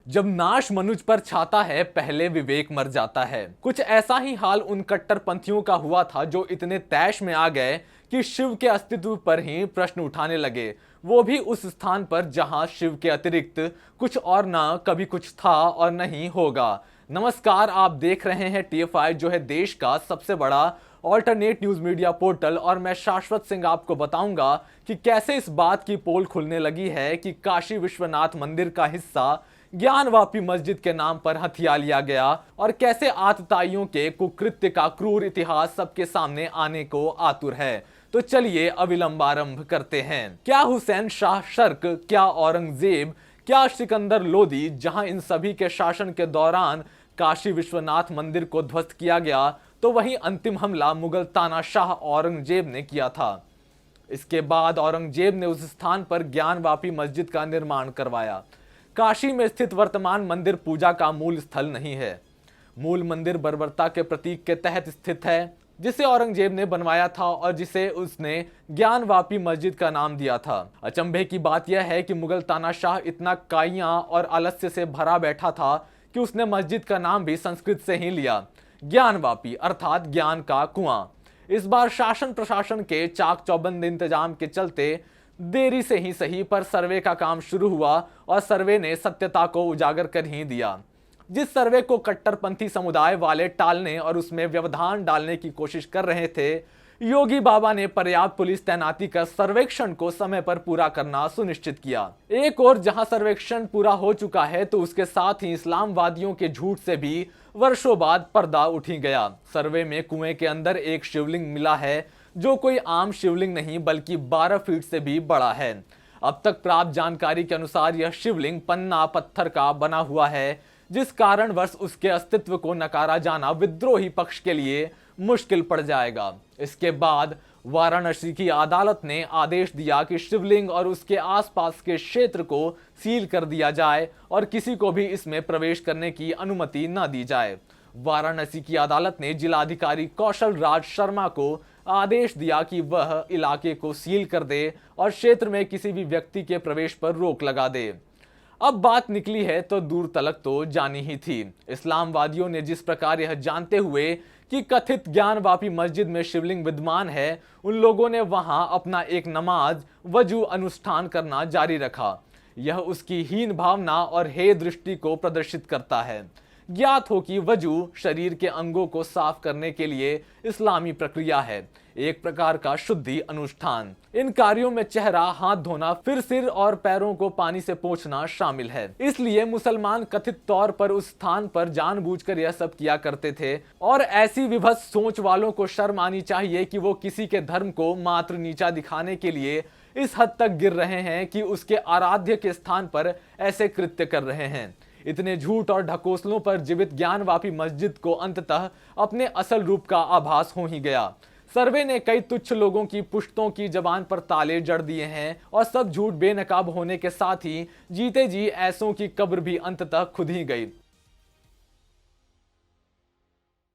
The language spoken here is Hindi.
जब नाश मनुज पर छाता है पहले विवेक मर जाता है। कुछ ऐसा ही हाल उन कट्टरपंथियों का हुआ था जो इतने तैश में आ गए कि शिव के अस्तित्व पर ही प्रश्न उठाने लगे, वो भी उस स्थान पर जहां शिव के अतिरिक्त कुछ और ना कभी कुछ था और नहीं होगा। नमस्कार, आप देख रहे हैं TFI, जो है देश का सबसे बड़ा ऑल्टरनेट न्यूज मीडिया पोर्टल, और मैं शाश्वत सिंह आपको बताऊंगा कि कैसे इस बात की पोल खुलने लगी है कि काशी विश्वनाथ मंदिर का हिस्सा ज्ञानवापी मस्जिद के नाम पर हथिया लिया गया और कैसे आतताइयों के कुकृत्य का क्रूर इतिहास सबके सामने आने को आतुर है। तो चलिए अविलंब आरंभ करते हैं। क्या हुसैन शाह शर्क, क्या औरंगजेब, क्या सिकंदर लोदी, जहां इन सभी के शासन के दौरान काशी विश्वनाथ मंदिर को ध्वस्त किया गया, तो वहीं अंतिम हमला मुगल तानाशाह औरंगजेब ने किया था। इसके बाद औरंगजेब ने उस स्थान पर ज्ञानवापी मस्जिद का निर्माण करवाया। काशी में स्थित वर्तमान मंदिर पूजा का मूल स्थल नहीं है। मूल मंदिर बर्बरता के प्रतीक के तहत स्थित है, जिसे औरंगजेब ने बनवाया था और जिसे उसने ज्ञानवापी मस्जिद का नाम दिया था। अचंभे की बात यह है कि मुगल तानाशाह इतना काइयां और आलस्य से भरा बैठा था कि उसने मस्जिद का नाम भी संस्कृत से ही लिया, ज्ञानवापी, अर्थात ज्ञान का कुआं। इस बार शासन प्रशासन के चाक चौबंद इंतजाम के चलते देरी से ही सही पर सर्वे का काम शुरू हुआ और सर्वे ने सत्यता को उजागर कर ही दिया। जिस सर्वे को कट्टरपंथी समुदाय वाले टालने और उसमें व्यवधान डालने की कोशिश कर रहे थे, योगी बाबा ने पर्याप्त पुलिस तैनाती कर सर्वेक्षण को समय पर पूरा करना सुनिश्चित किया। एक और जहां सर्वेक्षण पूरा हो चुका है, तो उसके साथ ही इस्लामवादियों के झूठ से भी वर्षों बाद पर्दा उठ ही गया। सर्वे में कुएं के अंदर एक शिवलिंग मिला है, जो कोई आम शिवलिंग नहीं बल्कि 12 फीट से भी बड़ा है। अब तक प्राप्त जानकारी के अनुसार यह शिवलिंग पन्ना पत्थर का बना हुआ है, जिस कारणवश उसके अस्तित्व को नकारा जाना विद्रोही पक्ष के लिए मुश्किल पड़ जाएगा। इसके बाद वाराणसी की अदालत ने आदेश दिया कि शिवलिंग और उसके आसपास के क्षेत्र को सील कर दिया जाए और किसी को भी इसमें प्रवेश करने की अनुमति न दी जाए। वाराणसी की अदालत ने जिलाधिकारी कौशल राज शर्मा को आदेश दिया कि वह इलाके को सील कर दे और क्षेत्र में किसी भी व्यक्ति के प्रवेश पर रोक लगा दे। अब बात निकली है तो दूर तलक तो जानी ही थी। इस्लामवादियों ने जिस प्रकार यह जानते हुए कि कथित ज्ञानवापी मस्जिद में शिवलिंग विद्यमान है, उन लोगों ने वहां अपना एक नमाज वजू अनुष्ठान करना जारी रखा। यह उसकी हीन भावना और हेय दृष्टि को प्रदर्शित करता है। ज्ञात हो कि वजू शरीर के अंगों को साफ करने के लिए इस्लामी प्रक्रिया है, एक प्रकार का शुद्धि अनुष्ठान। इन कार्यों में चेहरा, हाथ धोना, फिर सिर और पैरों को पानी से पोंछना शामिल है। इसलिए मुसलमान कथित तौर पर उस स्थान पर जानबूझकर यह सब किया करते थे, और ऐसी विभत्स सोच वालों को शर्म आनी चाहिए कि वो किसी के धर्म को मात्र नीचा दिखाने के लिए इस हद तक गिर रहे हैं कि उसके आराध्य के स्थान पर ऐसे कृत्य कर रहे हैं। इतने झूठ और ढकोसलों पर जीवित ज्ञानवापी मस्जिद को अंततः अपने असल रूप का आभास हो ही गया। सर्वे ने कई तुच्छ लोगों की पुश्तों की जबान पर ताले जड़ दिए हैं और सब झूठ बेनकाब होने के साथ ही जीते जी ऐसों की कब्र भी अंततः खुद ही गई।